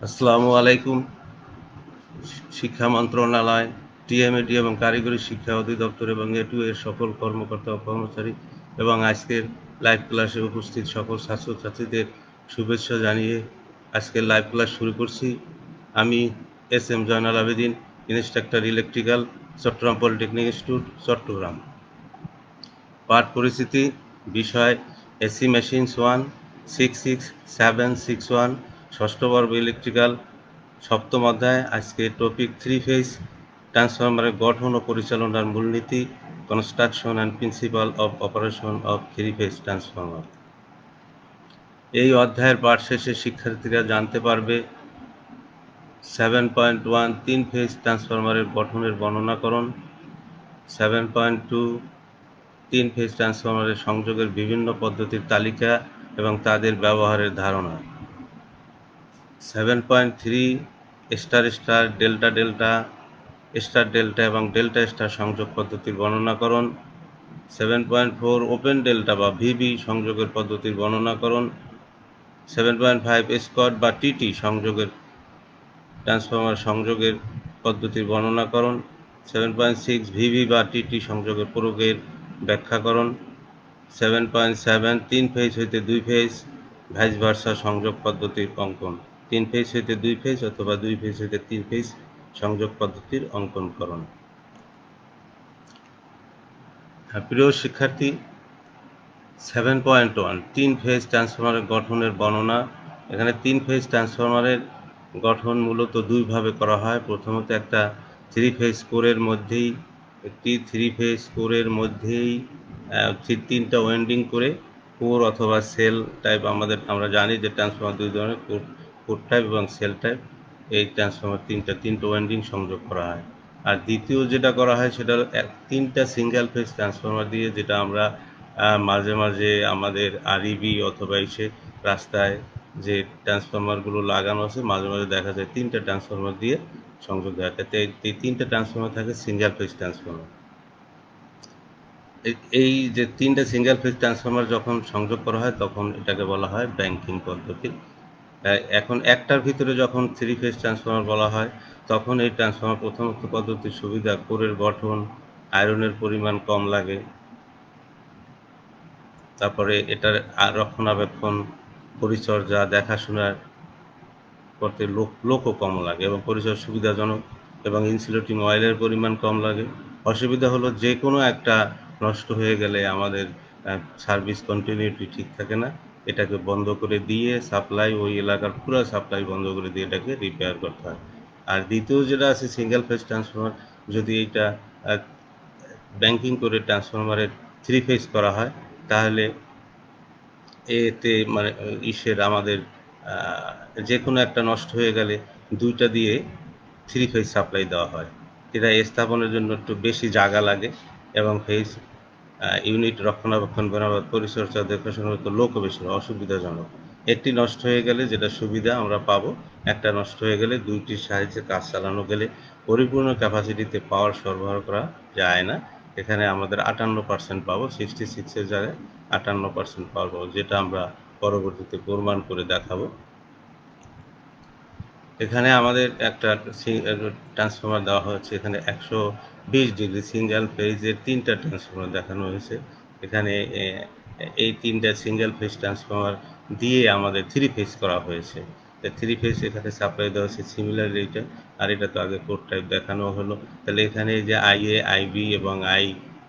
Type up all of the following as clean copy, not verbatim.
আসসালামু আলাইকুম। শিক্ষা মন্ত্রণালয়, টিএমএটি এবং কারিগরি শিক্ষা অধিদপ্তর এবং এটু এর সকল কর্মকর্তা ও কর্মচারী এবং আজকের লাইভ ক্লাসে উপস্থিত সকল ছাত্রছাত্রীদের শুভেচ্ছা জানিয়ে আজকের লাইভ ক্লাস শুরু করছি। আমি S M Zainal Abedin, instructor electrical, Chattogram polytechnic institute, Chattogram. পাঠ পরিস্থিতি, বিষয় এসি মেশিনস 1 66761, ষষ্ঠ পর্ব ইলেকট্রিক্যাল, সপ্তম অধ্যায়। আজকে টপিক 3 ফেজ ট্রান্সফরমারের গঠন ও পরিচালনার মূলনীতি, construction and principal of operation of 3 phase transformer. এই অধ্যায়ের পাঠ শেষে শিক্ষার্থীরা জানতে পারবে 7.1 3 ফেজ ট্রান্সফরমারের গঠনের বর্ণনাকরণ, 7.2 3 ফেজ ট্রান্সফরমারের সংযোগের বিভিন্ন পদ্ধতির তালিকা এবং তাদের ব্যবহারের ধারণা, 7.3 star star, delta delta, star delta এবং ডেল্টা স্টার সংযোগ পদ্ধতির বর্ণনাকরণ, 7.4 ওপেন ডেল্টা বা ভিবি সংযোগের পদ্ধতির বর্ণনাকরণ, 7.5 স্কট বা টিটি সংযোগের ট্রান্সফরমার সংযোগের পদ্ধতির বর্ণনাকরণ, 7.6 ভিভি বা টিটি সংযোগের প্রয়োগের ব্যাখ্যাকরণ, 7.7 3 ফেজ হইতে 2 ফেজ ভাইস ভার্সা সংযোগ পদ্ধতির অঙ্কন, 3 ফেজ হইতে 2 ফেজ অথবা 2 ফেজ হইতে 3 ফেজ সংযোগ পদ্ধতির অঙ্কনকরণ। প্রিয় শিক্ষার্থী, 7.1 3 ফেজ ট্রান্সফরমারের গঠনের বর্ণনা। এখানে 3 ফেজ ট্রান্সফরমারের গঠন মূলত দুইভাবে করা হয়। প্রথমত একটা 3 ফেজ কোরের মধ্যেই একটি 3 ফেজ কোরের মধ্যেই 3টা ওয়েন্ডিং করে কোর অথবা সেল টাইপ, আমরা জানি যে ট্রান্সফরমার দুই ধরনের, কোর টাইপ এবং সেল টাইপ। এই ট্রান্সফরমার তিনটা ওয়েন্ডিং সংযোগ করা হয়। আর দ্বিতীয় যেটা করা হয় সেটা হলো 3টা সিঙ্গেল ফেজ ট্রান্সফরমার দিয়ে, যেটা আমরা মাঝে মাঝে আমাদের আরইবি অথবা এসে রাস্তায় যে ট্রান্সফরমারগুলো লাগানো আছে মাঝে মাঝে দেখা যায় 3টা ট্রান্সফরমার দিয়ে সংযোগ দেওয়া, তাতে এই 3টা ট্রান্সফরমার থাকে সিঙ্গেল ফেজ ট্রান্সফরমার। এই যে 3টা সিঙ্গেল ফেজ ট্রান্সফরমার যখন সংযোগ করা হয় তখন এটাকে বলা হয় ব্যাংকিং পদ্ধতি। এখন একটার ভিতরে যখন 3 ফেজ ট্রান্সফরমার বলা হয় তখন এই ট্রান্সফরমার প্রথমত পদ্ধতির সুবিধা, কোরের গঠন, আয়রনের পরিমাণ কম লাগে, তারপরে এটার রক্ষণাবেক্ষণ, পরিচর্যা, দেখাশোনা করতে লোকও কম লাগে এবং পরিচর্যা সুবিধাজনক, এবং ইনসুলেটিং অয়েলের পরিমাণ কম লাগে। অসুবিধা হলো যে কোনো একটা নষ্ট হয়ে গেলে আমাদের সার্ভিস কন্টিনিউটি ঠিক থাকে না, এটাকে বন্ধ করে দিয়ে সাপ্লাই, ওই এলাকার পুরো সাপ্লাই বন্ধ করে দিয়ে এটাকে রিপেয়ার করতে হয়। আর দ্বিতীয় যেটা আছে সিঙ্গেল ফেজ ট্রান্সফরমার, যদি এইটা ব্যাংকিং করে ট্রান্সফরমারের 3 ফেজ করা হয় তাহলে এতে মানে আমাদের যে কোনো একটা নষ্ট হয়ে গেলে 2টা দিয়ে 3 ফেজ সাপ্লাই দেওয়া হয়। এটা স্থাপনের জন্য একটু বেশি জায়গা লাগে এবং ফেজ ইউনিট রক্ষণাবেক্ষণ, মেরামত, পরিচর্যা, দেখাশোনা তো লোকও বেশি, অসুবিধাজনক। একটি নষ্ট হয়ে গেলে যেটা সুবিধা আমরা পাবো, একটা নষ্ট হয়ে গেলে 2টির সাহায্যে কাজ চালানো গেলে পরিপূর্ণ ক্যাপাসিটিতে পাওয়ার সরবরাহ করা যায় না। এখানে আমাদের 58% পাবো, 66 এর জায়গায় 58% পাওয়ার পাবো, যেটা আমরা পরবর্তীতে প্রমাণ করে দেখাবো। এখানে আমাদের একটা ট্রান্সফরমার দেওয়া হচ্ছে, এখানে 120 ডিগ্রি সিঙ্গেল ফেজের 3টা ট্রান্সফরমার দেখানো হয়েছে। এখানে এই 3টা সিঙ্গেল ফেজ ট্রান্সফরমার দিয়ে আমাদের 3 ফেজ করা হয়েছে। 3 ফেজ এখানে সাপ্লাই দেওয়া হচ্ছে সিমিলার এইটা, আর এটা তো আগে কোড টাইপ দেখানো হলো। তাহলে এখানে এই যে আইএ, আইবি এবং আই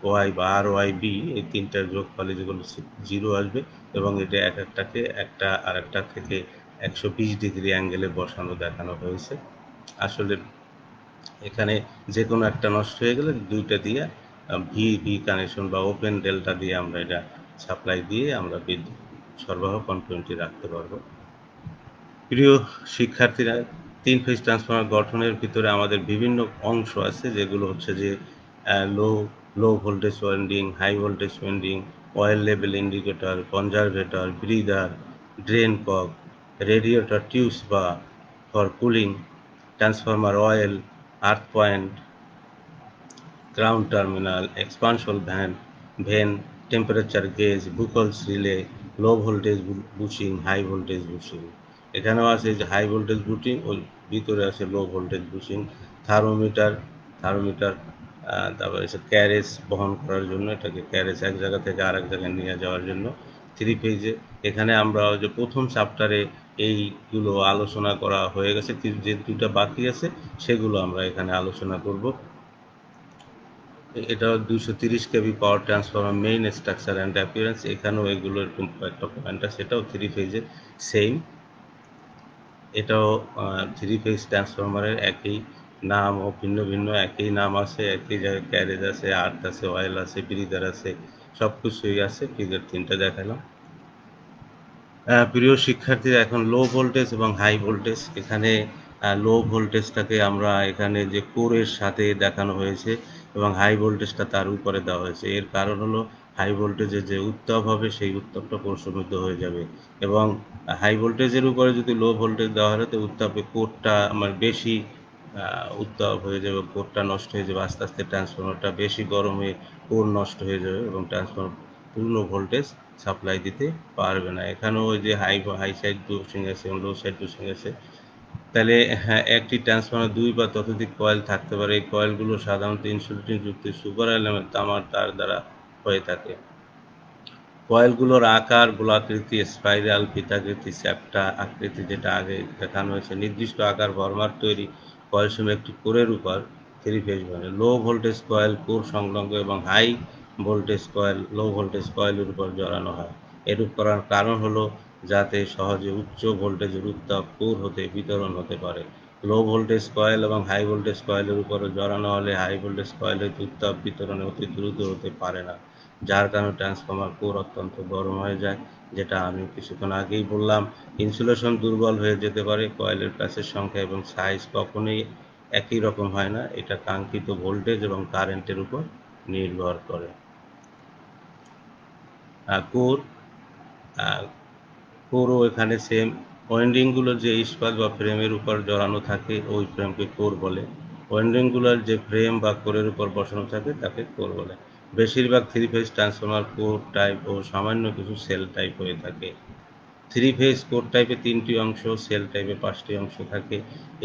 ওয়াই বা আর ওয়াই বি, এই 3টার যোগফলে যেগুলো 0 আসবে, এবং এটা এক একটাকে একটা আর একটা থেকে 120 ডিগ্রি অ্যাঙ্গেলে বসানো দেখানো হয়েছে। আসলে এখানে যে কোনো একটা নষ্ট হয়ে গেলে 2টা দিয়ে ভি কানেকশন বা ওপেন ডেল্টা দিয়ে আমরা এটা সাপ্লাই দিয়ে আমরা বিদ্যুৎ সরবরাহ কন্টিনিউটি রাখতে পারবো। প্রিয় শিক্ষার্থীরা, 3 ফেজ ট্রান্সফরমার গঠনের ভিতরে আমাদের বিভিন্ন অংশ আছে, যেগুলো হচ্ছে যে low voltage winding, high voltage winding, oil level indicator, conservator, breather, drain cock, radiator tubes বা for cooling, transformer oil, earth point, ground terminal, expansion vent, temperature gauge, Buchholz relay, low voltage bushing, high voltage bushing. এখানেও আছে যে high voltage bushing, ওই ভিতরে আছে low voltage bushing, thermometer, thermometer তারপরে হচ্ছে carriage বহন করার জন্য, এটাকে ক্যারেজ এক জায়গা থেকে আরেক জায়গায় নিয়ে যাওয়ার জন্য থ্রি ফেজে। এখানে আমরা যে প্রথম চ্যাপ্টারে এইগুলো আলোচনা করা হয়ে গেছে, যে দুটা বাকি আছে সেগুলো আমরা এখানে আলোচনা করব। এটা 230 KV power transformer, main structure and appearance. এখানেও এগুলো এরকম কয়েকটা পয়েন্ট আছে, এটাও থ্রি ফেজের সেম। এটাও থ্রি ফেজ ট্রান্সফরমারের একই নাম ও ভিন্ন ভিন্ন একই নাম আছে, একই জায়গায় ক্যারেজ আছে, আর্থ আছে, অয়েল আছে, ব্রিদার আছে, সব কিছুই আছে। ফিগার 3টা দেখালাম। প্রিয় শিক্ষার্থীরা, এখন লো ভোল্টেজ এবং হাই ভোল্টেজ। এখানে লো ভোল্টেজটাকে আমরা এখানে যে কোরের সাথে দেখানো হয়েছে এবং হাই ভোল্টেজটা তার উপরে দেওয়া হয়েছে। এর কারণ হলো হাই ভোল্টেজের যে উত্তাপ হবে সেই উত্তাপটা প্রশমিত হয়ে যাবে, এবং হাই ভোল্টেজের উপরে যদি লো ভোল্টেজ দেওয়া হয় তো উত্তাপে কোরটা আমার বেশি উত্তাপ হয়ে যাবে, কোরটা নষ্ট হয়ে যাবে, আস্তে আস্তে ট্রান্সফরমারটা বেশি গরম হয়ে কোর নষ্ট হয়ে যাবে এবং ট্রান্সফরমার পূর্ণ ভোল্টেজ সাপ্লাই দিতে পারবে না। এখানেও ওই যে হাই হাই সাইড বুস্টিং আছে এবং লো সাইড বুস্টিং আছে। তাহলে হ্যাঁ, একটি ট্রান্সফরমার 2 বা ততোধিক কয়েল থাকতে পারে। এই কয়েলগুলো সাধারণত ইনসুলেটিং যুক্ত সুপার এলিমেন্ট তামার তার দ্বারা হয়ে থাকে। কয়েলগুলোর আকার গোলাকৃতি, স্পাইরাল, ফিতাকৃতি, চ্যাপ্টা আকৃতি, যেটা আগে দেখানো হয়েছে। নির্দিষ্ট আকার ফরম্যাট তৈরি কয়েলসমূহ একটি কোরের উপর থ্রি ফেজ বলে। লো ভোল্টেজ কয়েল কোর সংলগ্ন এবং high voltage coil low voltage কয়েলের উপর জড়ানো হয়। এরূপ করার কারণ হলো যাতে সহজে উচ্চ ভোল্টেজের উত্তাপ কোর হতে বিতরণ হতে পারে। লো ভোল্টেজ কয়েল এবং হাই ভোল্টেজ কয়েলের উপরে জড়ানো হলে হাই ভোল্টেজ কয়েলের উত্তাপ বিতরণে অতি দ্রুত হতে পারে না, যার কারণে ট্রান্সফরমার কোর অত্যন্ত গরম হয়ে যায়। যেটা আমি কিছুক্ষণ আগেই বললাম, ইনসুলেশন দুর্বল হয়ে যেতে পারে। কয়েলের প্যাচের সংখ্যা এবং সাইজ কখনোই একই রকম হয় না, এটা কাঙ্ক্ষিত ভোল্টেজ এবং কারেন্টের উপর নির্ভর করে। কোর কোরও এখানে সেম। ওয়াইন্ডিংগুলো যে ইস্পাত বা ফ্রেমের উপর জড়ানো থাকে ওই ফ্রেমকে কোর বলে। ওয়াইন্ডিংগুলোর যে ফ্রেম বা কোরের উপর বসানো থাকে তাকে কোর বলে। বেশিরভাগ three phase transformer core type ও সামান্য কিছু সেল টাইপ হয়ে থাকে। থ্রি ফেজ কোর টাইপে 3টি অংশ, সেল টাইপে 5টি অংশ থাকে।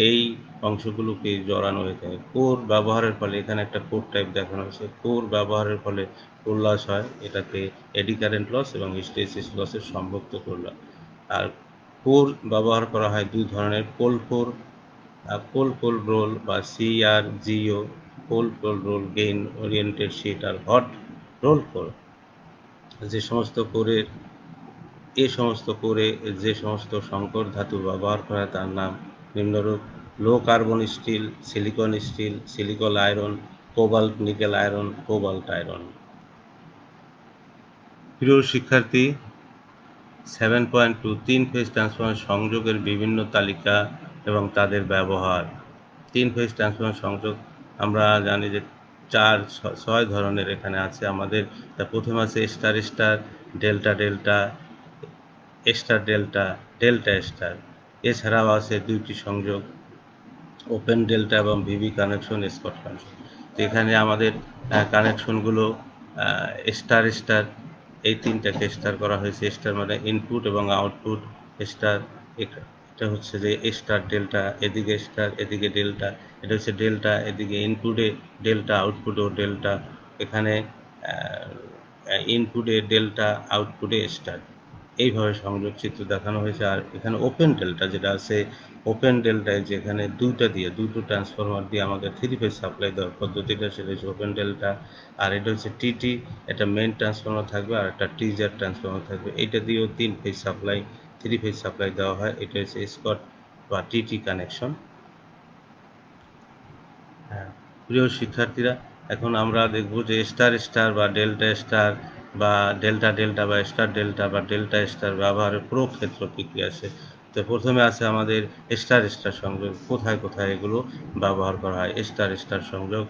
এই অংশগুলোকে জড়ানো হয়ে থাকে। কোর ব্যবহারের ফলে, এখানে একটা কোর টাইপ দেখানো হয়েছে, কোর ব্যবহারের ফলে কোর লস হয়, এটাকে এডি কারেন্ট লস এবং হিস্টেরিসিস লসের সম্ভক্ত করল। আর কোর ব্যবহার করা হয় দুই ধরনের, পোল পোল রোল বা CRGO, pole pole roll gain oriented sheet, আর হট রোল কোর। যে সমস্ত কোরের এ সমস্ত কোরে যে সমস্ত সংকর ধাতু ব্যবহার করা হয় তার নাম নিম্নরূপ: low carbon steel, silicon steel, silicon iron, cobalt nickel iron, cobalt iron. প্রিয় শিক্ষার্থী, 7.2 তিন ফেজ ট্রান্সফরমার সংযোগের বিভিন্ন তালিকা এবং তাদের ব্যবহার। তিন ফেজ ট্রান্সফরমার সংযোগ আমরা জানি যে ছয় ধরনের এখানে আছে আমাদের। তা প্রথমে আছে star star, delta delta, star delta, delta star. এছাড়াও আছে দুইটি সংযোগ, ওপেন ডেল্টা এবং ভিভি কানেকশন, স্পট কানেকশন। তো এখানে আমাদের কানেকশনগুলো স্টার স্টার, এই তিনটাকে স্টার করা হয়েছে। স্টার মানে ইনপুট এবং আউটপুট স্টার। এটা হচ্ছে যে স্টার ডেল্টা, এদিকে স্টার এদিকে ডেল্টা। এটা হচ্ছে ডেল্টা, এদিকে ইনপুটে ডেল্টা, আউটপুটেও ডেল্টা। এখানে ইনপুটে ডেল্টা, আউটপুটে স্টার, এইভাবে সংযোগ চিত্র দেখানো হয়েছে। আর এখানে ওপেন ডেল্টা যেটা আছে, ওপেন ডেল্টায় যেখানে দুটো ট্রান্সফরমার দিয়ে আমাদের থ্রি ফেজ সাপ্লাই দেওয়ার পদ্ধতিটা, সেটা হচ্ছে ওপেন ডেল্টা। আর এটা হচ্ছে টিটি, এটা মেইন ট্রান্সফরমার থাকবে আর একটা টিজার ট্রান্সফরমার থাকবে। এটা দিয়েও থ্রি ফেজ সাপ্লাই দেওয়া হয়। এটা হচ্ছে স্কট বা টিটি কানেকশন। হ্যাঁ, প্রিয় শিক্ষার্থীরা, এখন আমরা দেখব যে স্টার স্টার বা ডেল্টা স্টার বা ডেল্টা ডেল্টা বা স্টার ডেল্টা বা ডেল্টা স্টার ব্যবহারের প্রক্ষেত্র কী কী আছে। তো প্রথমে আছে আমাদের স্টার স্টার সংযোগ। কোথায় কোথায় এগুলো ব্যবহার করা হয়? স্টার স্টার সংযোগ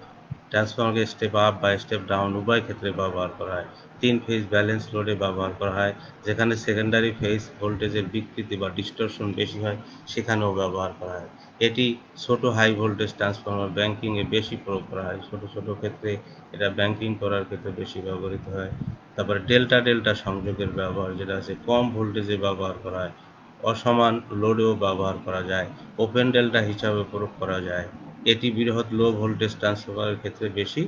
ট্রান্সফরমারকে স্টেপ আপ বা স্টেপ ডাউন উভয় ক্ষেত্রে ব্যবহার করা হয়। তিন ফেজ ব্যালেন্স লোডে ব্যবহার করা হয়। যেখানে সেকেন্ডারি ফেজ ভোল্টেজের বিকৃতি বা ডিস্টরশন বেশি হয় সেখানেও ব্যবহার করা হয়। এটি ছোট হাই ভোল্টেজ ট্রান্সফরমার ব্যাংকিংয়ে বেশি প্রয়োগ করা হয়। ছোট ছোট ক্ষেত্রে এটা ব্যাংকিং করার ক্ষেত্রে বেশি ব্যবহৃত হয়। তারপরে ডেল্টা ডেল্টা সংযোগের ব্যবহার, যেটা আছে কম ভোল্টেজে ব্যবহার করা হয়। অসমান লোডেও ব্যবহার করা যায়, ওপেন ডেল্টা হিসাবে প্রয়োগ করা যায়। এটি বৃহৎ লো ভোল্টেজ ট্রান্সফরমারের ক্ষেত্রে বেশি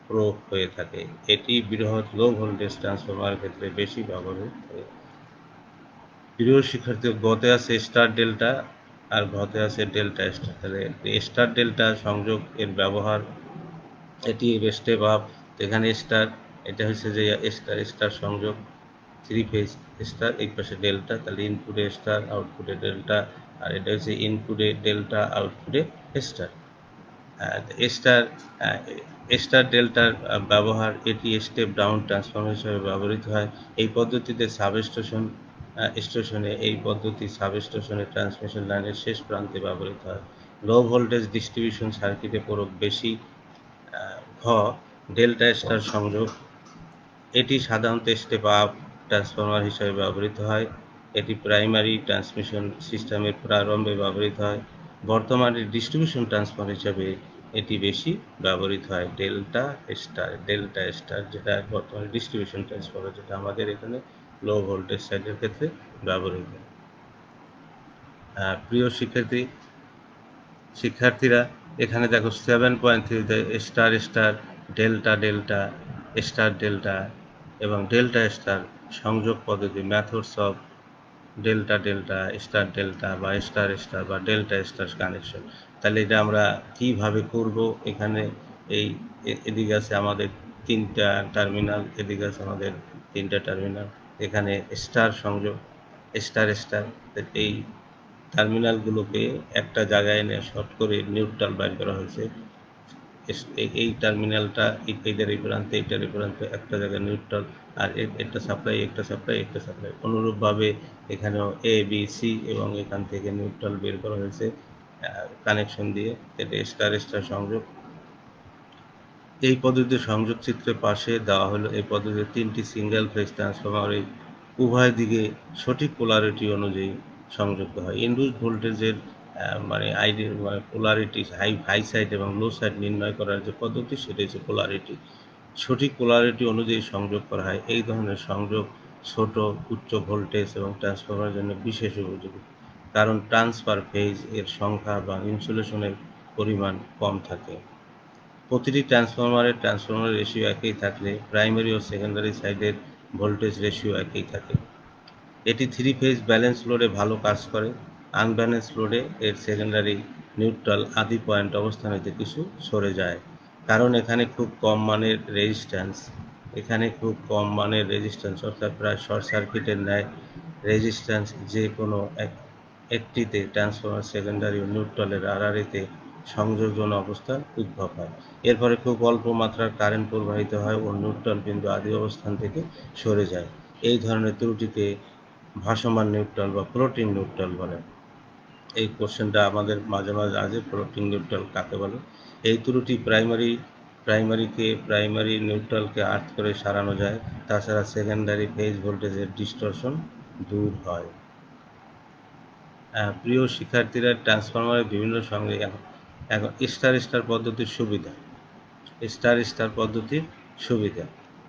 প্রয়োগ হয়ে থাকে। এটি বৃহৎ লো ভোল্টেজ ট্রান্সফরমারের ক্ষেত্রে বেশি ব্যবহৃত হয়। প্রিয় শিক্ষার্থী, গতে আছে স্টার ডেল্টা আর ঘতে আছে ডেল্টা স্টার। তাহলে স্টার ডেল্টা সংযোগ এর ব্যবহার, এটি স্টেপ আপ। এখানে স্টার, এটা হচ্ছে যে স্টার স্টার সংযোগ, থ্রি ফেজ স্টার, এই পাশে ডেল্টা, তাহলে ইনপুটে স্টার আউটপুটে ডেল্টা, আর এটা হচ্ছে ইনপুটে ডেল্টা আউটপুটে স্টার। স্টার স্টার ডেল্টার ব্যবহার, এটি স্টেপ ডাউন ট্রান্সফর্মার হিসেবে ব্যবহৃত হয়। এই পদ্ধতিতে স্টেশনে এই পদ্ধতি সাবস্টেশনে ট্রান্সমিশন লাইনের শেষ প্রান্তে ব্যবহৃত হয়। লো ভোল্টেজ ডিস্ট্রিবিউশন সার্কিটে প্রয়োগ বেশি। ঘ, ডেল্টা স্টার সংযোগ, এটি সাধারণত স্টেপ আপ ট্রান্সফর্মার হিসেবে ব্যবহৃত হয়। এটি প্রাইমারি ট্রান্সমিশন সিস্টেমের প্রারম্ভে ব্যবহৃত হয়। বর্তমানে ডিস্ট্রিবিউশন ট্রান্সফর্মার হিসেবে এটি বেশি ব্যবহৃত হয়। ডেল্টা স্টার যেটা বর্তমানে ডিস্ট্রিবিউশন ট্রান্সফর্মার, যেটা আমাদের এখানে লো ভোল্টেজ সাইডের ক্ষেত্রে ব্যবহৃত হয়। প্রিয় শিক্ষার্থীরা, এখানে দেখো 7.3 star star, delta delta, star delta এবং ডেল্টা স্টার সংযোগ পদ্ধতি, methods of delta delta, star delta বা স্টার স্টার বা ডেল্টা স্টার কানেকশন। তাহলে এটা আমরা কিভাবে করব? এখানে এই এদিকে আছে আমাদের তিনটা টার্মিনাল, এদিকে আছে আমাদের তিনটা টার্মিনাল, এখানে স্টার সংযোগ, স্টার স্টার। এই টার্মিনালগুলোকে একটা জায়গায় এনে শর্ট করে নিউট্রাল বাইর করা হয়েছে। এই টার্মিনালটা এইটার এই প্রান্তে, এইটার এই প্রান্তে একটা জায়গায় নিউট্রাল, আর একটা সাপ্লাই, একটা সাপ্লাই, একটা সাপ্লাই। অনুরূপভাবে এখানেও এ বি সি এবং এখান থেকে নিউট্রাল বের করা হয়েছে কানেকশন দিয়ে। এটা স্টার স্টার সংযোগ। এই পদ্ধতির সংযোগ চিত্রের পাশে দেওয়া হলো এই পদ্ধতির তিনটি সিঙ্গেল ফেজ ট্রান্সফরমারের উভয় দিকে সঠিক পোলারিটি অনুযায়ী সংযুক্ত হয়। ইনডিউস ভোল্টেজের মানে পোলারিটি, হাই সাইড এবং লো সাইড নির্ণয় করার যে পদ্ধতি, সেটা হচ্ছে পোলারিটি। সঠিক পোলারিটি অনুযায়ী সংযোগ করা হয়। এই ধরনের সংযোগ ছোট উচ্চ ভোল্টেজ এবং ট্রান্সফরমারের জন্য বিশেষ উপযোগী, কারণ ট্রান্সফার ফেজ এর সংখ্যা বা ইনসুলেশনের পরিমাণ কম থাকে। প্রতিটি ট্রান্সফরমার রেশিও একই থাকলে প্রাইমারি ও সেকেন্ডারি সাইডের ভোল্টেজ রেশিও একই থাকে। এটি থ্রি ফেজ ব্যালেন্স লোডে ভালো কাজ করে। আনব্যালেন্স লোডে এর সেকেন্ডারি নিউট্রাল আদি পয়েন্ট অবস্থান হইতে কিছু সরে যায়, কারণ এখানে খুব কম মানের রেজিস্ট্যান্স, অর্থাৎ প্রায় শর্ট সার্কিটের ন্যায় রেজিস্ট্যান্স যে কোনো একটিতে ট্রান্সফরমার সেকেন্ডারি ও নিউট্রালের আড়াআড়িতে সংযোজন অবস্থা উদ্ভব হয়। এরপরে খুব অল্প মাত্রার কারেন্ট প্রবাহিত হয় ও নিউট্রাল বিন্দু আদি অবস্থান থেকে সরে যায়। এই ধরনের ত্রুটিকে ভাসমান নিউট্রাল বা ফ্লোটিং নিউট্রাল বলে। এই কোশ্চেনটা আমাদের মাঝে মাঝে আসে, ফ্লোটিং নিউট্রাল কাকে বলে। এই ত্রুটি প্রাইমারি নিউট্রালকে আর্থ করে সারানো যায়। তাছাড়া সেকেন্ডারি ফেজ ভোল্টেজের ডিস্টরশন দূর হয়। প্রিয় শিক্ষার্থীরা, ট্রান্সফরমারের বিভিন্ন সঙ্গে এখন স্টার স্টার পদ্ধতির সুবিধা।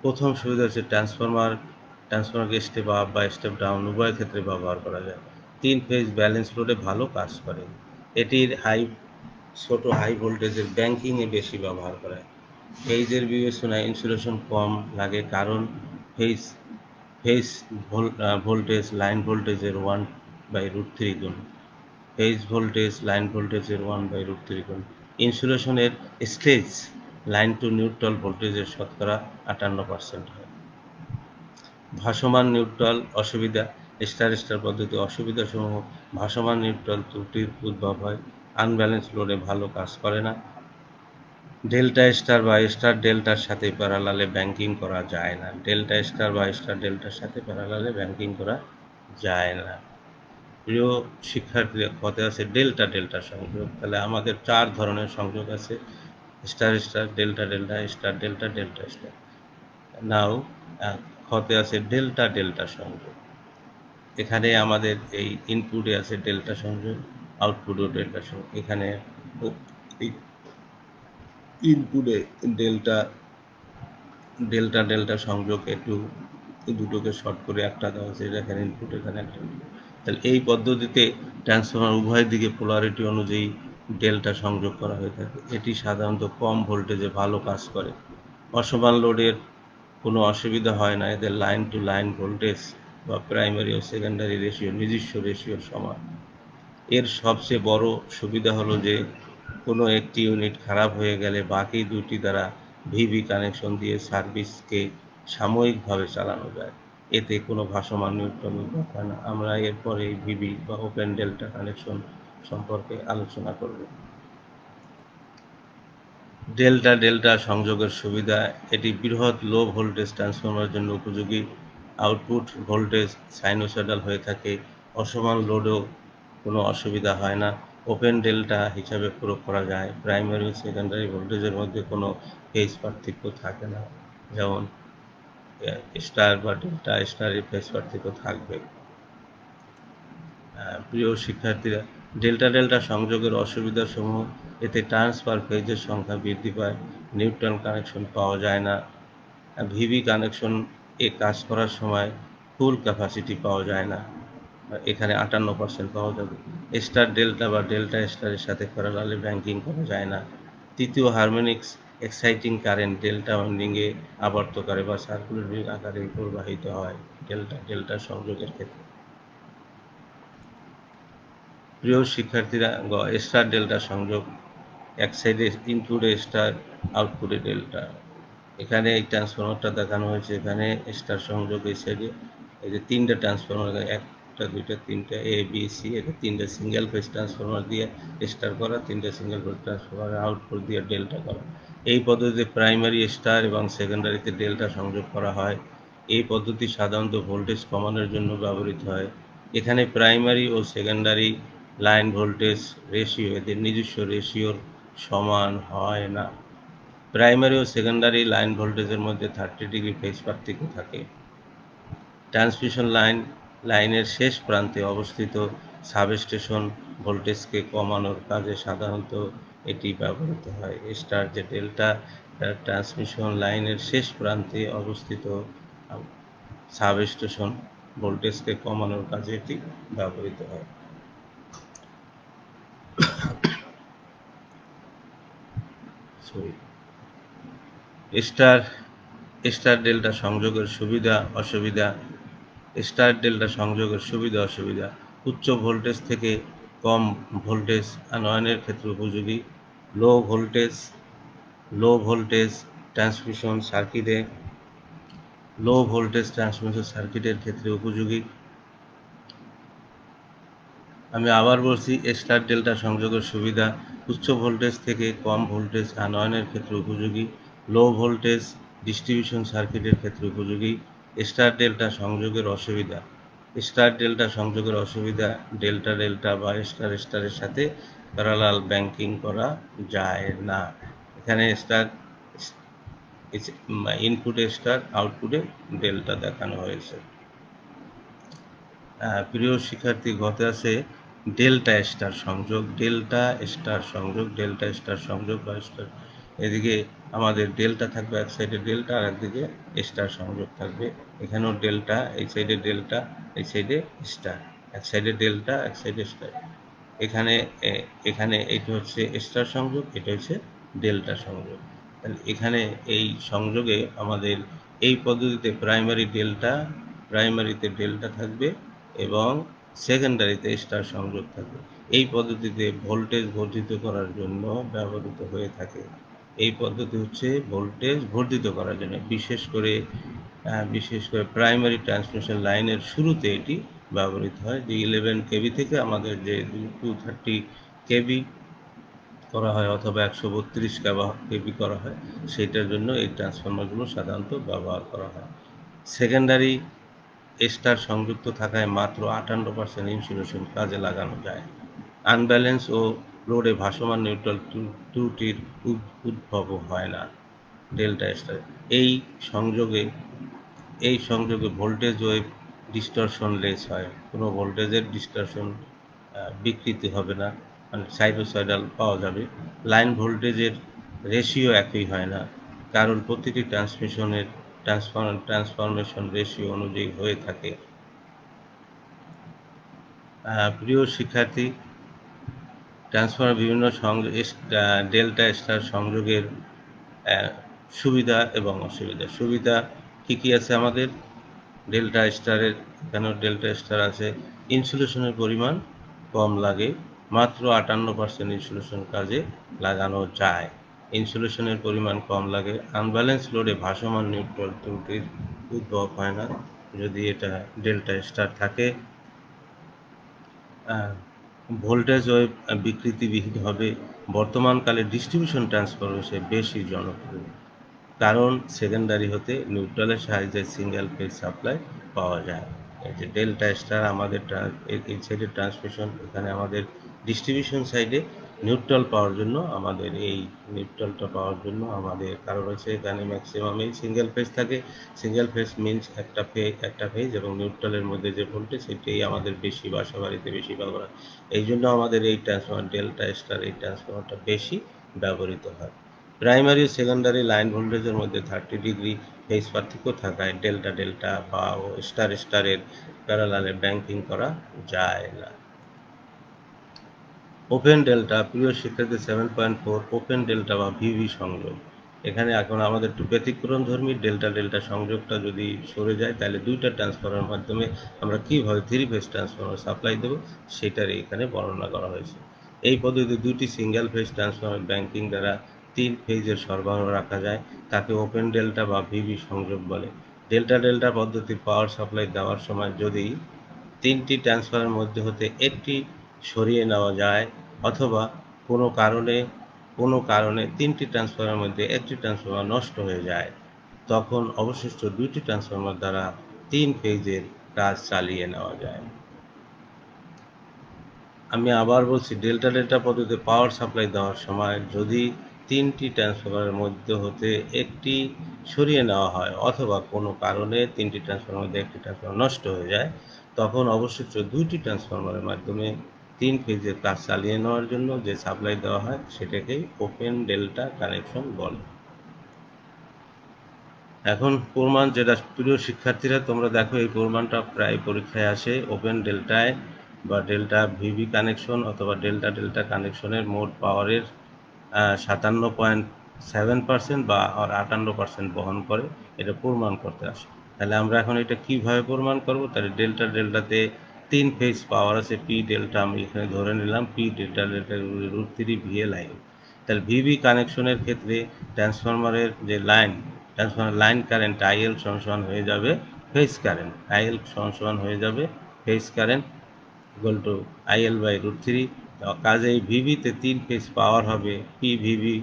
প্রথম সুবিধা হচ্ছে ট্রান্সফরমারকে স্টেপ আপ বা স্টেপ ডাউন উভয় ক্ষেত্রে ব্যবহার করা যায়। তিন ফেজ ব্যালেন্স লোডে ভালো কাজ করে। এটির ছোট হাই ভোল্টেজের ব্যাংকিংয়ে বেশি ব্যবহার করে। ফেজের বিবেচনায় ইনসুলেশন কম লাগে, কারণ ফেজ ফেজ ভোল্টেজ লাইন ভোল্টেজের 1/√3 গুণ। ইনসুলেশনের স্টেজ লাইন টু নিউট্রাল ভোল্টেজের শতকরা 58% হয়। ভাসমান নিউট্রাল অসুবিধা। স্টার স্টার পদ্ধতি অসুবিধাসমূহ: ভাসমান নিউট্রাল ত্রুটির উদ্ভব হয়, আনব্যালেন্স লোডে ভালো কাজ করে না, ডেল্টা স্টার বা স্টার ডেল্টার সাথে প্যারালালে ব্যাংকিং করা যায় না। প্রিয় শিক্ষার্থীদের, পথে আছে ডেল্টা ডেল্টা সংযোগ। তাহলে আমাদের 4 ধরনের সংযোগ আছে: star star, delta delta, star delta, delta star. Now ক্ষতে আছে ডেল্টা ডেল্টা সংযোগ। এখানে আমাদের এই ইনপুটে আছে ডেল্টা সংযোগ, আউটপুটও ডেল্টা সংযোগ। এখানে ইনপুটে ডেল্টা ডেল্টা ডেল্টা সংযোগ, একটু দুটোকে শর্ট করে একটা দেওয়া আছে, এখানে ইনপুট, এখানে একটা। তাহলে এই পদ্ধতিতে ট্রান্সফরমার উভয় দিকে পোলারিটি অনুযায়ী ডেল্টা সংযোগ করা হয়ে থাকে। এটি সাধারণত কম ভোল্টেজে ভালো কাজ করে। অসমান লোডের কোনো অসুবিধা হয় না, এদের লাইন টু লাইন ভোল্টেজ বা প্রাইমারি ও সেকেন্ডারি রেশিও নিজস্ব রেশিওর সমান। এর সবচেয়ে বড় সুবিধা হলো যে কোনো একটি ইউনিট খারাপ হয়ে গেলে বাকি দুটি দ্বারা ভিভি কানেকশন দিয়ে সার্ভিসকে সাময়িকভাবে চালানো যায়। এতে কোনো ভাসমান নিউট্রাল হয় না। আমরা এরপরে এই ভিভি বা ওপেন ডেল্টা কানেকশন সম্পর্কে আলোচনা করব। ডেল্টা ডেল্টা সংযোগের সুবিধা, এটি বৃহৎ লো ভোল্টেজ ট্রান্সফরমারের জন্য উপযোগী। আউটপুট ভোল্টেজ সাইনোসয়েডাল হয়ে থাকে, অসমান লোডেও কোনো অসুবিধা হয় না। ওপেন ডেল্টা হিসাবে প্রয়োগ করা যায়, প্রাইমারি ও সেকেন্ডারি ভোল্টেজের মধ্যে কোনো ফেজ পার্থক্য থাকে না, যেমন স্টার বা ডেল্টা স্টারের ফেজ পার্থক্য থাকবে। প্রিয় শিক্ষার্থীরা, ডেল্টা ডেল্টা সংযোগের অসুবিধাসমূহ, এতে ট্রান্সফার ফেজের সংখ্যা বৃদ্ধি পায়, নিউট্রাল কানেকশন পাওয়া যায় না, ভিভি কানেকশন এ কাজ করার সময় ফুল ক্যাপাসিটি পাওয়া যায় না, এখানে 58% পাওয়া যাবে। স্টার ডেল্টা বা ডেল্টা স্টারের সাথে প্যারালালে ব্যাংকিং করা যায় না। তৃতীয়, হারমোনিক্স এক্সাইটিং কারেন্ট ডেল্টা ওয়াইন্ডিংয়ে আবর্তকারে বা সার্কুলেটরি আকারে প্রবাহিত হয় ডেল্টা ডেল্টা সংযোগের ক্ষেত্রে। প্রিয় শিক্ষার্থীরা, স্টার ডেল্টা সংযোগ, এক সাইডে ইনপুটে স্টার, আউটপুটে ডেল্টা। এখানে এই ট্রান্সফরমারটা দেখানো হয়েছে, এখানে স্টার সংযোগ এই সাইডে, এই যে তিনটা ট্রান্সফরমার, একটা দুইটা তিনটা এ বি সি, এটা তিনটা সিঙ্গেল ফেজ ট্রান্সফরমার দিয়ে স্টার করা, তিনটা সিঙ্গেল ফেজ ট্রান্সফরমার আউটপুট দিয়ে ডেল্টা করা। এই পদ্ধতিতে প্রাইমারি স্টার এবং সেকেন্ডারিতে ডেল্টা সংযোগ করা হয়। এই পদ্ধতি সাধারণত ভোল্টেজ কমানোর জন্য ব্যবহৃত হয়। এখানে প্রাইমারি ও সেকেন্ডারি লাইন ভোল্টেজ রেশিও এদের নিজস্ব রেশিওর সমান হয় না। প্রাইমারি ও সেকেন্ডারি লাইন ভোল্টেজের মধ্যে 30 ডিগ্রি ফেজ পার্থক্য থাকে। ট্রান্সমিশন লাইনের শেষ প্রান্তে অবস্থিত সাবস্টেশন ভোল্টেজকে কমানোর কাজে সাধারণত এটি ব্যবহৃত হয়। স্টার যে ডেল্টা ট্রান্সমিশন লাইনের শেষ প্রান্তে অবস্থিত সাবস্টেশন ভোল্টেজকে কমানোর কাজে এটি ব্যবহৃত হয়। স্টার ডেল্টা সংযোগের সুবিধা অসুবিধা। স্টার ডেল্টা সংযোগের সুবিধা অসুবিধা: উচ্চ ভোল্টেজ থেকে কম ভোল্টেজ আনয়নের ক্ষেত্রে উপযোগী। লো ভোল্টেজ ট্রান্সমিশন সার্কিটের ক্ষেত্রে উপযোগী। আমি আবার বলছি, স্টার ডেল্টা সংযোগের সুবিধা: উচ্চ ভোল্টেজ থেকে কম ভোল্টেজ আনয়নের ক্ষেত্রে উপযোগী। লো ভোল্টেজ ডিস্ট্রিবিউশন সার্কিটের ক্ষেত্রে উপযোগী। স্টার ডেল্টা সংযোগের অসুবিধা: স্টার ডেল্টা সংযোগের অসুবিধা, ডেল্টা ডেল্টা বা স্টার স্টারের সাথে প্যারালাল ব্যাংকিং করা যায় না। এখানে স্টার ইনপুটে স্টার, আউটপুটে ডেল্টা দেখানো হয়েছে। প্রিয় শিক্ষার্থী, গতে আছে ডেল্টা স্টার সংযোগ বা স্টার। এদিকে আমাদের ডেল্টা থাকবে, এক সাইডে ডেল্টা আর একদিকে স্টার সংযোগ থাকবে। এখানেও ডেল্টা, এই সাইডে ডেল্টা, এই সাইডে স্টার, এক সাইডে ডেল্টা এক সাইডে স্টার। এখানে এটা হচ্ছে স্টার সংযোগ, এটা হচ্ছে ডেল্টা সংযোগ। এখানে এই সংযোগে আমাদের এই পদ্ধতিতে প্রাইমারিতে ডেল্টা থাকবে এবং সেকেন্ডারিতে স্টার সংযোগ থাকবে। এই পদ্ধতিতে ভোল্টেজ বর্ধিত করার জন্য ব্যবহৃত হয়ে থাকে। এই পদ্ধতি হচ্ছে ভোল্টেজ বর্ধিত করার জন্য, বিশেষ করে প্রাইমারি ট্রান্সমিশন লাইনের শুরুতে এটি ব্যবহৃত হয়। যে 11 কেবি থেকে আমাদের যে 230 কেবি করা হয় অথবা 132 কেবি করা হয়, সেটার জন্য এই ট্রান্সফরমারগুলো সাধারণত ব্যবহার করা হয়। সেকেন্ডারি স্টার সংযুক্ত থাকায় মাত্র 58% ইনসুলেশন কাজে লাগানো যায়। আনব্যালেন্স ও লোডে ভাসমান নিউট্রাল ত্রুটির উদ্ভব হয় না ডেল্টা স্টার। এই সংযোগে ভোল্টেজ ওয়েভ ডিস্টরশনলেস হয়, কোনো ভোল্টেজের ডিস্টরশন বিকৃতি হবে না, মানে সাইনোসয়েডাল পাওয়া যাবে। লাইন ভোল্টেজের রেশিও একই হয় না, কারণ প্রতিটি ট্রান্সফরমেশন রেশিও অনুযায়ী হয়ে থাকে। প্রিয় শিক্ষার্থী, ট্রান্সফর্মার বিভিন্ন ডেল্টা স্টার সংযোগের সুবিধা এবং অসুবিধা। সুবিধা কি কি আছে আমাদের ডেল্টা স্টারের? এখানেও ডেল্টা স্টার আছে। ইনসুলেশনের পরিমাণ কম লাগে, মাত্র 58% ইনসুলেশন কাজে লাগানো যায়। ইনসুলেশনের পরিমাণ কম লাগে। আনব্যালেন্স লোডে ভাসমান নিউট্রাল ত্রুটির উদ্ভব হয় না যদি এটা ডেল্টা স্টার থাকে। ভোল্টেজ ওয়েভ বিকৃতিবিহীনভাবে বর্তমানকালে ডিস্ট্রিবিউশন ট্রান্সফরমেশনে বেশি জনপ্রিয়, কারণ সেকেন্ডারি হতে নিউট্রালের সাহায্যে সিঙ্গেল ফেজ সাপ্লাই পাওয়া যায়। এই যে ডেল্টা স্টার আমাদের এই সাইডে ট্রান্সমিশন, এখানে আমাদের ডিস্ট্রিবিউশন সাইডে নিউট্রাল পাওয়ার জন্য নিউট্রালটা পাওয়ার জন্য আমাদের কারণ হচ্ছে এখানে ম্যাক্সিমাম এই সিঙ্গেল ফেজ থাকে। সিঙ্গেল ফেজ মিনস একটা ফেজ এবং নিউট্রালের মধ্যে যে ভোল্টেজ সেটাই আমাদের বেশি বাসা বাড়িতে বেশি ব্যবহার হয়। এই জন্য আমাদের এই ট্রান্সফরমার ডেল্টা স্টার এই ট্রান্সফরমারটা বেশি ব্যবহৃত হয়। প্রাইমারি ও সেকেন্ডারি লাইন ভোল্টেজের মধ্যে 30 ডিগ্রি ফেজ পার্থক্য থাকায় ডেল্টা ডেল্টা বা স্টার স্টারের প্যারালালে ব্যাংকিং করা যায় না। ওপেন ডেল্টা, প্রিয় শিক্ষার্থী 7.4 ওপেন ডেল্টা বা ভিভি সংযোগ। এখানে এখন আমাদের একটু ব্যতিক্রমধর্মী ডেল্টা ডেল্টা সংযোগটা যদি সরে যায় তাহলে দুইটা ট্রান্সফরমারের মাধ্যমে আমরা কীভাবে 3 ফেজ ট্রান্সফরমার সাপ্লাই দেবো সেটারই এখানে বর্ণনা করা হয়েছে। এই পদ্ধতিতে দুটি সিঙ্গেল ফেজ ট্রান্সফরমার ব্যাংকিং দ্বারা 3 ফেজের সরবরাহ রাখা যায়, তাকে ওপেন ডেল্টা বা ভিভি সংযোগ বলে। ডেল্টা ডেল্টা পদ্ধতির পাওয়ার সাপ্লাই দেওয়ার সময় যদি 3টি ট্রান্সফরমারের মধ্যে হতে একটি সরিয়ে নেওয়া যায় অথবা কোনো কারণে 3টি ট্রান্সফরমারের মধ্যে একটি ট্রান্সফরমার নষ্ট হয়ে যায়, তখন অবশিষ্ট 2টি ট্রান্সফরমার দ্বারা 3 ফেজের কাজ চালিয়ে নেওয়া যায়। আমি আবার বলছি, ডেল্টা ডেল্টা পদ্ধতিতে পাওয়ার সাপ্লাই দেওয়ার সময় যদি 3টি ট্রান্সফরমারের মধ্যে হতে একটি সরিয়ে নেওয়া হয় অথবা কোনো কারণে 3টি ট্রান্সফরমারের মধ্যে একটি ট্রান্সফরমার নষ্ট হয়ে যায়, তখন অবশিষ্ট 2টি ট্রান্সফরমারের মাধ্যমে 3 ফেজের কাজ চালিয়ে নেওয়ার জন্য যে সাপ্লাই দেওয়া হয় সেটাকেই ওপেন ডেল্টা কানেকশন বলে। এখন প্রমাণ, যেটা প্রিয় শিক্ষার্থীরা তোমরা দেখো এই প্রমাণটা প্রায় পরীক্ষায় আসে। ওপেন ডেল্টায় বা ডেল্টা ভিভি কানেকশন অথবা ডেল্টা ডেল্টা কানেকশনের মোট পাওয়ারের 57.7% বা 58% বহন করে, এটা প্রমাণ করতে আসে। তাহলে আমরা এখন এটা কিভাবে প্রমাণ করব? তাহলে ডেল্টা ডেল্টাতে 3 ফেজ পাওয়ার আছে, পি ডেল্টা আমি এখানে ধরে নিলাম, P delta delta √3 VA line. তাহলে ভিভি কানেকশনের ক্ষেত্রে ট্রান্সফরমার লাইন কারেন্ট আইএল সমান হয়ে যাবে ফেজ কারেন্ট, আইএল সমান হয়ে যাবে phase current equal to IL by √3। কাজেই ভিভিতে 3 ফেজ পাওয়ার হবে P VV,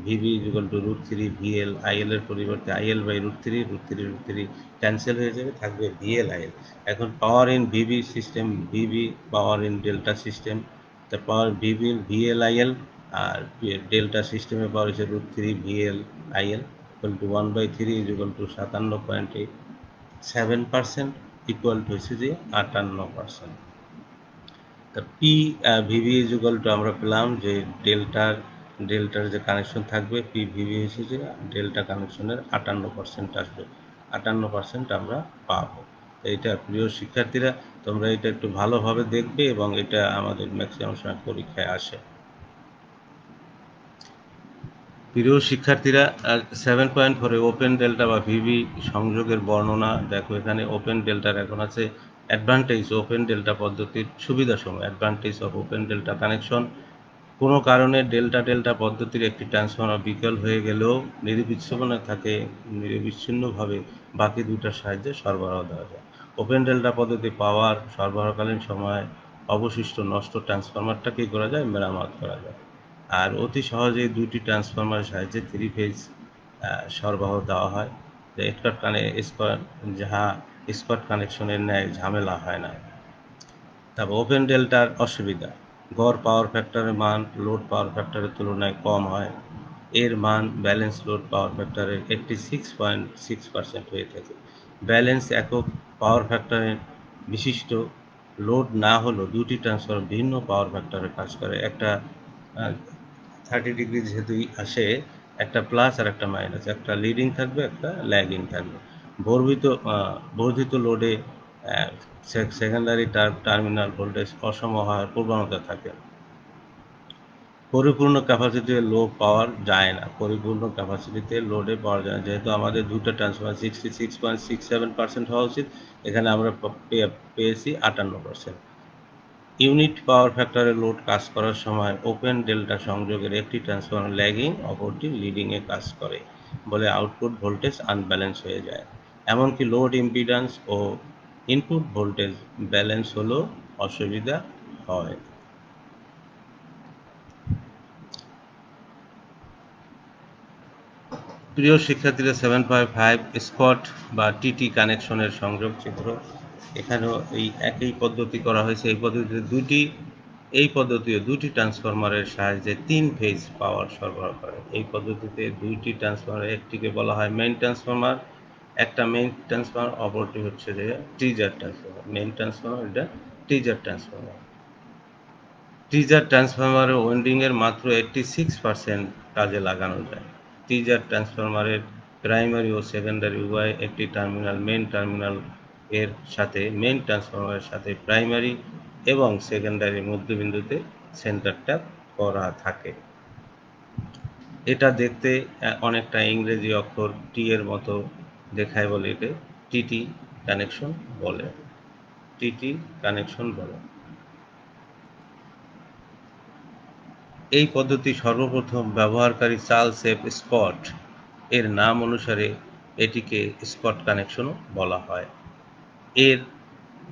VV equal to √3 VL. IL এর পরিবর্তে আইএল বাই √3 ক্যান্সেল হয়ে যাবে, থাকবে ভিএল আইএল। এখন power in VV system, VV power in delta system, তা পাওয়ার ভিভি ভিএল আইএল আর ডেল্টা সিস্টেমে পাওয়ার হচ্ছে √3 VL IL equal to 1/3 equal to 57.7% equal to হচ্ছে যে 58%। তা পি ভিভি ইকুয়াল টু আমরা পেলাম যে ডেল্টার যে কানেকশন থাকবে পি ভিভি হচ্ছে যে ডেল্টা কানেকশনের 58% আসবে, 58% আমরা পাবো। এইটা প্রিয় শিক্ষার্থীরা তোমরা এটা একটু ভালোভাবে দেখবে এবং এটা আমাদের ম্যাক্সিমাম সময় পরীক্ষায় আসে। প্রিয় শিক্ষার্থীরা 7.4 ওপেন ডেল্টা বা ভিভি সংযোগের বর্ণনা দেখো। এখানে ওপেন ডেল্টার এখন আছে অ্যাডভান্টেজ, ওপেন ডেল্টা পদ্ধতির সুবিধাসমূহ। Advantage of open delta connection: কোনো কারণে ডেল্টা ডেল্টা পদ্ধতির একটি ট্রান্সফরমার বিকল হয়ে গেলেও নিরবিচ্ছিন্নভাবে বাকি দুটার সাহায্যে সরবরাহ দেওয়া যায়। ওপেন ডেল্টা পদ্ধতি পাওয়ার সরবরাহকালীন সময় অবশিষ্ট নষ্ট ট্রান্সফরমারটা কী করা যায়? মেরামত করা যায়। আর অতি সহজেই দুটি ট্রান্সফরমারের সাহায্যে 3 ফেজ সরবরাহ দেওয়া হয়, যাহা স্কট কানেকশনের ন্যায় ঝামেলা হয় না। তারপর ওপেন ডেল্টার অসুবিধা: গড় পাওয়ার ফ্যাক্টরের মান লোড পাওয়ার ফ্যাক্টরের তুলনায় কম হয়। এর মান ব্যালেন্স লোড পাওয়ার ফ্যাক্টরের 86.6% হয়ে থাকে। ব্যালেন্স একক পাওয়ার ফ্যাক্টরের বিশিষ্ট লোড না হলেও দুটি ট্রান্সফরমার ভিন্ন পাওয়ার ফ্যাক্টরে কাজ করে। একটা 30 ডিগ্রি যেহেতু আসে, একটা প্লাস আর একটা মাইনাস, একটা লিডিং থাকবে একটা ল্যাগিং থাকবে। বর্ধিত লোডে সেকেন্ডারি টার্মিনাল ভোল্টেজ অসম হওয়ার প্রবণতা থাকে। পরিপূর্ণ ক্যাপাসিটিতে লো পাওয়ার যায় না, পরিপূর্ণ ক্যাপাসিটিতে লোডে পাওয়া যায় না, যেহেতু আমাদের দুটো ট্রান্সফরমার 66.67% হওয়া উচিত, এখানে আমরা পেয়েছি 58%। ইউনিট পাওয়ার ফ্যাক্টরে লোড কাজ করার সময় ওপেন ডেল্টা সংযোগের একটি ট্রান্সফরমার ল্যাগিং, অপরটি লিডিংয়ে কাজ করে বলে আউটপুট ভোল্টেজ আনব্যালেন্স হয়ে যায়। এমনকি লোড ইম্পিডেন্স ও ইনপুট ভোল্টেজ ব্যালেন্স হলেও অসুবিধা হয়। প্রিয় শিক্ষার্থীরা, 7.5 স্কট বা টিটি কানেকশনের সংযোগ চিত্র। এখানেও এই একই পদ্ধতি করা হয়েছে। এই পদ্ধতিতে দুটি ট্রান্সফরমারের সাহায্যে 3 ফেজ পাওয়ার সরবরাহ করে। এই পদ্ধতিতে দুইটি ট্রান্সফরমার, একটিকে বলা হয় মেইন ট্রান্সফরমার, একটা মেইন ট্রান্সফরমার, অপরটি হচ্ছে যে টিজার ট্রান্সফরমার। মেইন ট্রান্সফরমার, এটা টিজার ট্রান্সফরমার। টিজার ট্রান্সফরমারের ওয়েন্ডিংয়ের মাত্র 86% কাজে লাগানো যায়। টিজার ট্রান্সফরমারের প্রাইমারি ও সেকেন্ডারি উভয় একটি টার্মিনাল মেইন টার্মিনাল এর সাথে মেইন ট্রান্সফরমারের সাথে প্রাইমারি এবং সেকেন্ডারি মধ্যবিন্দুতে সেন্টারটা করা থাকে। এটা দেখতে অনেকটা ইংরেজি অক্ষর টি এর মতো দেখায় বলে একে টিটি কানেকশন বলে। টিটি কানেকশন বলে। এই পদ্ধতি সর্বপ্রথম ব্যবহারকারী চার্লস এফ স্কট এর নাম অনুসারে এটিকে স্কট কানেকশনও বলা হয়। এর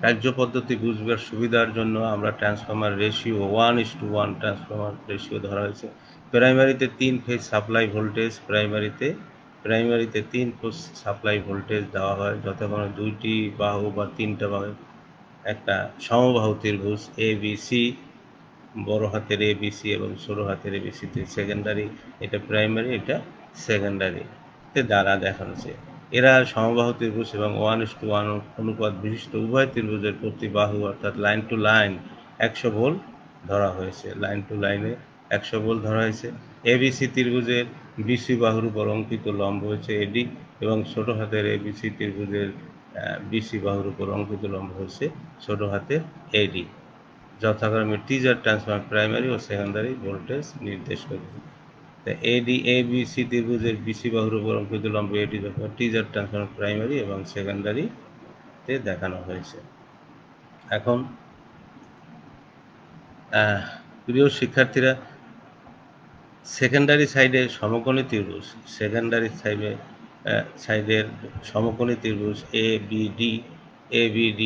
কার্যপদ্ধতি বুঝবার সুবিধার জন্য আমরা ট্রান্সফরমার রেশিও 1:1 ট্রান্সফরমার রেশিও ধরা হয়েছে। প্রাইমারিতে 3 ফেজ সাপ্লাই ভোল্টেজ প্রাইমারিতে 3 ফেজ সাপ্লাই ভোল্টেজ দেওয়া হয়, যথাক্রমে 2টি বাহু বা 3টা বাহু, একটা সমবাহু ত্রিভুজ ABC, বড় হাতের ABC এবং ছোট হাতের ABCতে সেকেন্ডারি, এটা প্রাইমারি, এটা সেকেন্ডারি তে দ্বারা দেখানো হয়েছে। এরা সমবাহু ত্রিভুজ এবং 1:1 অনুপাত বিশিষ্ট উভয় ত্রিভুজের প্রতি বাহু অর্থাৎ লাইন টু লাইন 100 ভোল্ট ধরা হয়েছে। লাইন টু লাইনে 100 ভোল্ট ধরা হয়েছে। ABC ত্রিভুজের BC বাহুর উপর অঙ্কিত লম্ব হচ্ছে AD এবং ছোট হাতের ABC ত্রিভুজের BC বাহুর উপর অঙ্কিত লম্ব হচ্ছে ছোট হাতের AD। যথাক্রমে টিজার ট্রান্সফরমার প্রাইমারি ও সেকেন্ডারি ভোল্টেজ নির্দেশ করে। ABC ত্রিভুজের বিসি বাহুর উপর অঙ্কিত লম্ব এটি যখন টিজার ট্রান্সফরমার প্রাইমারি এবং সেকেন্ডারিতে দেখানো হয়েছে। এখন প্রিয় শিক্ষার্থীরা, সেকেন্ডারি সাইডে সমকোণী ত্রিভুজ, সাইডের সমকোণী ত্রিভুজ ABD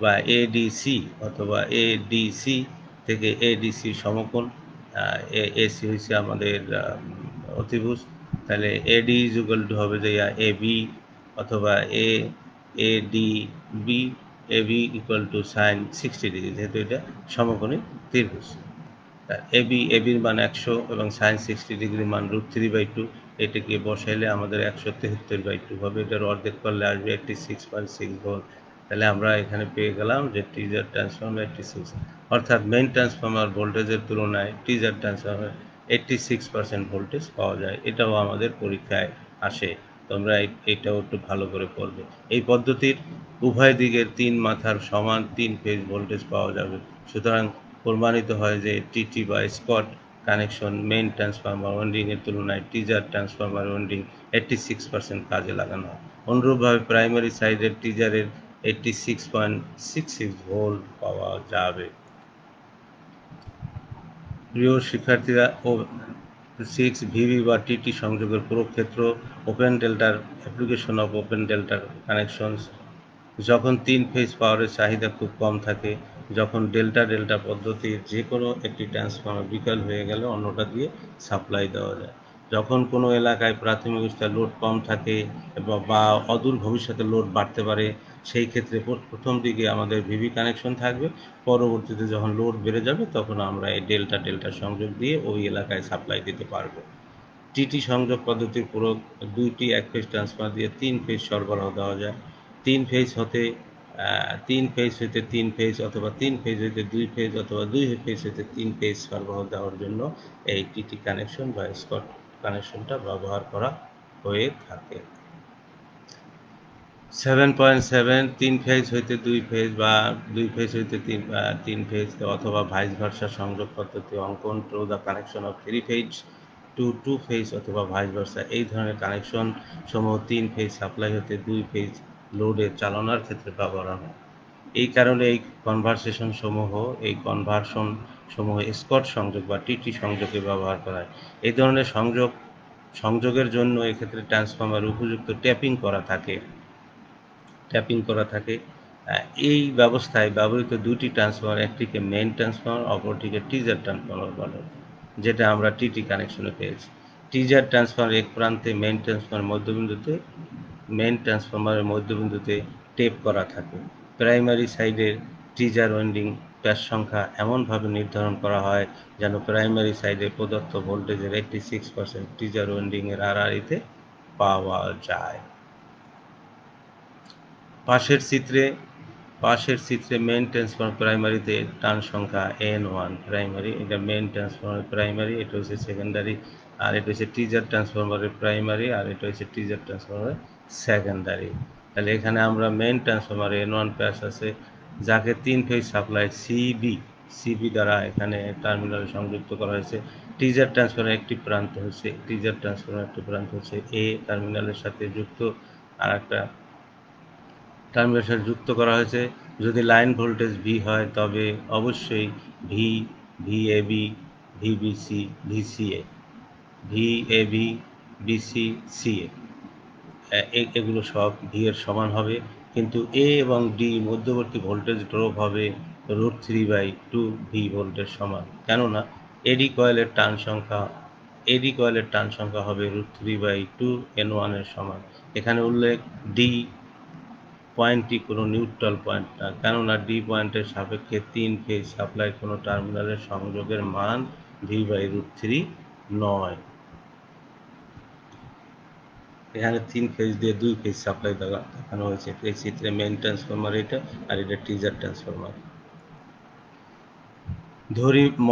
বা ADC অথবা ADC থেকে ADC সমকোণ, AC হচ্ছে আমাদের অতিভুজ, তাহলে AD হবে যে AB অথবা ADB, AB sin 60 ডিগ্রি, যেহেতু এটা সমকোণী ত্রিভুজ। এবির মান 100 এবং sin 60 ডিগ্রি মান √3/2, এটিকে বসাইলে আমাদের 173/2 হবে। এটার অর্ধেক করলে আসবে 86.6 ভোল্ট। তাহলে আমরা এখানে পেয়ে গেলাম যে টিজার ট্রান্সফরমার 86, অর্থাৎ মেইন ট্রান্সফরমার ভোল্টেজের তুলনায় টিজার ট্রান্সফরমার 86% ভোল্টেজ পাওয়া যায়। এটাও আমাদের পরীক্ষায় আসে, তোমরা এটাও একটু ভালো করে পড়বে। এই পদ্ধতির উভয় দিকের 3 মাথার সমান 3 ফেজ ভোল্টেজ পাওয়া যাবে। সুতরাং প্রমাণিত হয় যে টিটি বা স্কট কানেকশন মেইন ট্রান্সফরমার ওয়েন্ডিংয়ের তুলনায় টিজার ট্রান্সফরমার ওয়েন্ডিং 86% কাজে লাগানো হয়। অনুরূপভাবে প্রাইমারি সাইডের টিজারের 86.66 ভোল্ট পাওয়া যাবে। প্রিয় শিক্ষার্থীরা, 6 ভিভি বা টিটি সংযোগের পুরো ক্ষেত্র ওপেন ডেল্টার অ্যাপ্লিকেশন অফ ওপেন ডেল্টার কানেকশনস। যখন 3 ফেজ পাওয়ারের চাহিদা খুব কম থাকে, যখন ডেল্টা পদ্ধতির যে কোনো একটি ট্রান্সফরমার বিকল হয়ে গেলে অন্যটা দিয়ে সাপ্লাই দেওয়া যায়। যখন কোনো এলাকায় প্রাথমিক অবস্থায় লোড কম থাকে বা অদূর ভবিষ্যতে লোড বাড়তে পারে, সেই ক্ষেত্রে প্রথম দিকে আমাদের ভিভি কানেকশন থাকবে, পরবর্তীতে যখন লোড বেড়ে যাবে তখন আমরা এই ডেল্টা সংযোগ দিয়ে ওই এলাকায় সাপ্লাই দিতে পারবো। টিটি সংযোগ পদ্ধতির প্রয়োগ 2টি এক ফেজ ট্রান্সফরমার দিয়ে 3 ফেজ সরবরাহ দেওয়া যায়। 3 ফেজ হতে 3 ফেজ অথবা 3 ফেজ হইতে 2 ফেজ অথবা 2 ফেজ হইতে 3 ফেজ সরবরাহ দেওয়ার জন্য এই টিটি কানেকশন বা স্কট কানেকশনটা ব্যবহার করা হয়ে থাকে। 7.7 3 ফেজ হইতে 2 ফেজ বা 2 ফেজ হইতে 3 ফেজ অথবা ভাইস ভার্সা সংযোগ পদ্ধতি অঙ্কন through the connection of 3 phase to 2 phase অথবা ভাইস ভার্সা এই ধরনের কানেকশন সমূহ 3 ফেজ সাপ্লাই হতে 2 ফেজ লোডে চালনার ক্ষেত্রে ব্যবহার হয়। এই কারণে এই কনভার্সন সমূহ স্কট সংযোগ বা টিটি সংযোগে ব্যবহার করা হয়। এই ধরনের সংযোগের জন্য এক্ষেত্রে ট্রান্সফরমার উপযুক্ত ট্যাপিং করা থাকে। এই ব্যবস্থায় ব্যবহৃত দুটি ট্রান্সফরমার, একটিকে মেইন ট্রান্সফরমার, অপরটিকে টিজার ট্রান্সফরমার বলে, যেটা আমরা টিটি কানেকশনে পেয়েছি। টিজার ট্রান্সফরমার এক প্রান্তে মেইন ট্রান্সফরমারের মধ্যবিন্দুতে টেপ করা থাকে। প্রাইমারি সাইডের টিজার ওয়াইন্ডিং প্যাচ সংখ্যা এমনভাবে নির্ধারণ করা হয় যেন প্রাইমারি সাইডে প্রদত্ত ভোল্টেজের 86% টিজার ওয়াইন্ডিংয়ের আড়াআড়িতে পাওয়া যায়। পাশের চিত্রে মেইন ট্রান্সফরমার প্রাইমারিতে টার্ন সংখ্যা N1 প্রাইমারি, এটা মেইন ট্রান্সফরমারের প্রাইমারি, এটা হচ্ছে সেকেন্ডারি, আর এটা হচ্ছে টিজার ট্রান্সফরমারের প্রাইমারি, আর এটা হচ্ছে টিজার ট্রান্সফরমারের সেকেন্ডারি। তাহলে এখানে আমরা মেইন ট্রান্সফরমারে N1 প্যাচ আছে, যাকে 3 ফেজ সাপ্লাই সিবি দ্বারা এখানে টার্মিনালে সংযুক্ত করা হয়েছে। টিজার ট্রান্সফরমারের একটি প্রান্ত হচ্ছে এ টার্মিনালের সাথে যুক্ত, আর একটা টার্মিনালের সাথে যুক্ত করা হয়েছে। যদি লাইন ভোল্টেজ ভি হয় তবে অবশ্যই ভিএবি, ভিবিসি, সিএ এগুলো সব ভি এর সমান হবে, কিন্তু এ এবং ডি মধ্যবর্তী ভোল্টেজ ড্রপ হবে √3/2 ভি ভোল্টের সমান, কেননা এডি কয়েলের টার্ন সংখ্যা হবে √3/2 N1 এর সমান। এখানে উল্লেখ ডি পয়েন্টটি কোনো নিউট্রাল পয়েন্ট না, কেননা ডি পয়েন্টের সাপেক্ষে 3 ফেজ সাপ্লাই কোনো টার্মিনালের সংযোগের মান V/√3 নয়। এখানে 3 ফেজ দিয়ে 2 ফেজ সাপ্লাই দেখানো হয়েছে। এই চিত্রে মেইন ট্রান্সফরমার এটা, আর এটা টিজার ট্রান্সফরমার।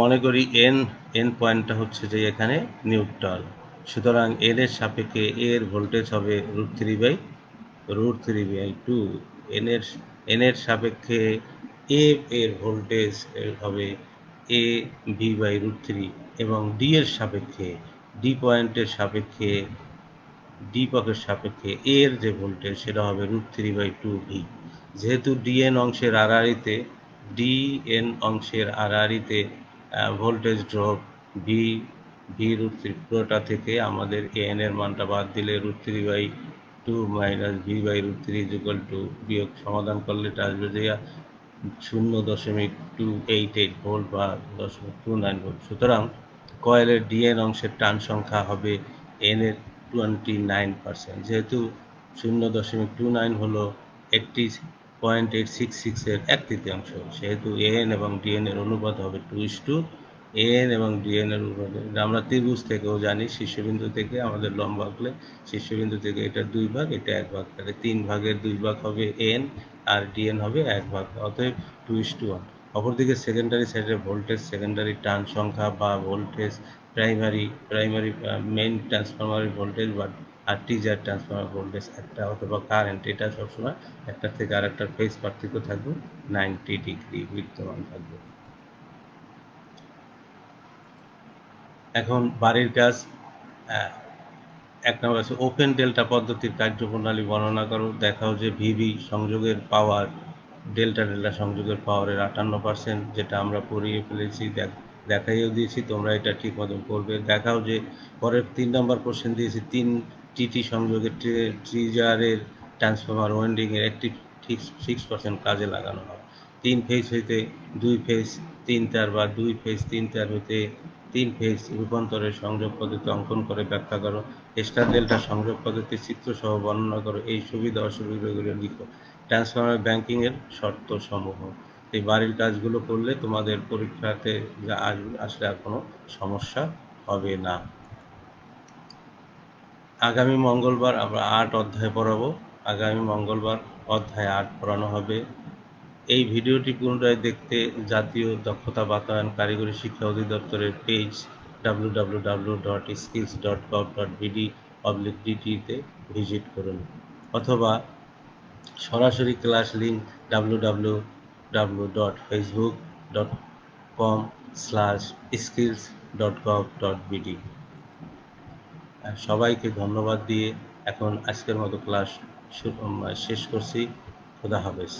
মনে করি এন পয়েন্টটা হচ্ছে যে এখানে নিউট্রাল, সুতরাং এন এর সাপেক্ষে এর ভোল্টেজ হবে √3/2, এন এর সাপেক্ষে এর ভোল্টেজ হবে এ V/√3, এবং ডি পকের সাপেক্ষে এর যে ভোল্টেজ সেটা হবে √3/2 ভি। যেহেতু ডিএন অংশের আড়াআড়িতে ভোল্টেজ ড্রপ V√3 পুরোটা থেকে আমাদের এন এর মানটা বাদ দিলে √3/2 - V/√3 বিয়োগ সমাধান করলে এটা আসবে যে 0.288 ভোল্ট বা 0.29 ভোল্ট। সুতরাং কয়েলের ডিএন অংশের টার্ন সংখ্যা হবে এন এর 29%। যেহেতু 0.29 হলো 80.866 এর 1/3, সেহেতু এন এবং ডিএন এর অনুপাত হবে 2:, এন এবং ডিএন এর অনুপাত আমরা ত্রিভুজ থেকেও জানি, শীর্ষবিন্দু থেকে আমাদের লম্ব আঁকলে শীর্ষবিন্দু থেকে এটা 2 ভাগ, এটা 1 ভাগ, তাহলে 3 ভাগের 2 ভাগ হবে এন, আর ডিএন হবে 1 ভাগ, অতএব 2:1। অপরদিকে সেকেন্ডারি সাইডের ভোল্টেজ, সেকেন্ডারি টার্ন সংখ্যা বা ভোল্টেজ প্রাইমারি মেইন ট্রান্সফরমারের ভোল্টেজ আর টিজার ট্রান্সফরমার ভোল্টেজ একটা, অথবা কারেন্ট, এটা সবসময় একটা থেকে আরেকটার ফেজ পার্থক্য থাকবে 90 ডিগ্রি বিদ্যমান থাকবে। এখন বাড়ির কাজ 1 নম্বর আছে ওপেন ডেল্টা পদ্ধতির কার্যপ্রণালী বর্ণনা করো। দেখাও যে ভিবি সংযোগের পাওয়ার ডেল্টা সংযোগের পাওয়ারের 58%, যেটা আমরা পড়িয়ে ফেলেছি, দেখাইও দিয়েছি, তোমরা এটা ঠিক মতন করবে। দেখাও যে পরের 3 নম্বর কোশ্চেন দিয়েছি 3 টিটি সংযোগের ট্রিজারের ট্রান্সফরমার ওয়াইন্ডিংয়ের 86% কাজে লাগানো হয়। 3 ফেজ হইতে 2 ফেজ 3 তার বা 2 ফেজ 3 তার হইতে 3 ফেজ রূপান্তরের সংযোগ পদ্ধতি অঙ্কন করে ব্যাখ্যা করো। স্টার ডেল্টা সংযোগ পদ্ধতির চিত্রসহ বর্ণনা করো। এই সুবিধা অসুবিধাগুলো লিখো। ট্রান্সফরমার ব্যাংকিংয়ের শর্ত সমূহ। এই বাড়ির কাজগুলো করলে তোমাদের পরীক্ষাতে আসলে আর কোনো সমস্যা হবে না। আগামী মঙ্গলবার আমরা 8 অধ্যায় পড়াবো। আগামী মঙ্গলবার অধ্যায় 8 পড়ানো হবে। এই ভিডিওটি পুনরায় দেখতে জাতীয় দক্ষতা বাতায়ন কারিগরি শিক্ষা অধিদপ্তরের পেজ www.skills.gov.bd/dt তে ভিজিট করুন, অথবা সরাসরি ক্লাস লিঙ্ক www.facebook.com/skills.gov.bd। সবাইকে ধন্যবাদ দিয়ে এখন আজকের মতো ক্লাস শেষ করছি। খোদা হাফেজ।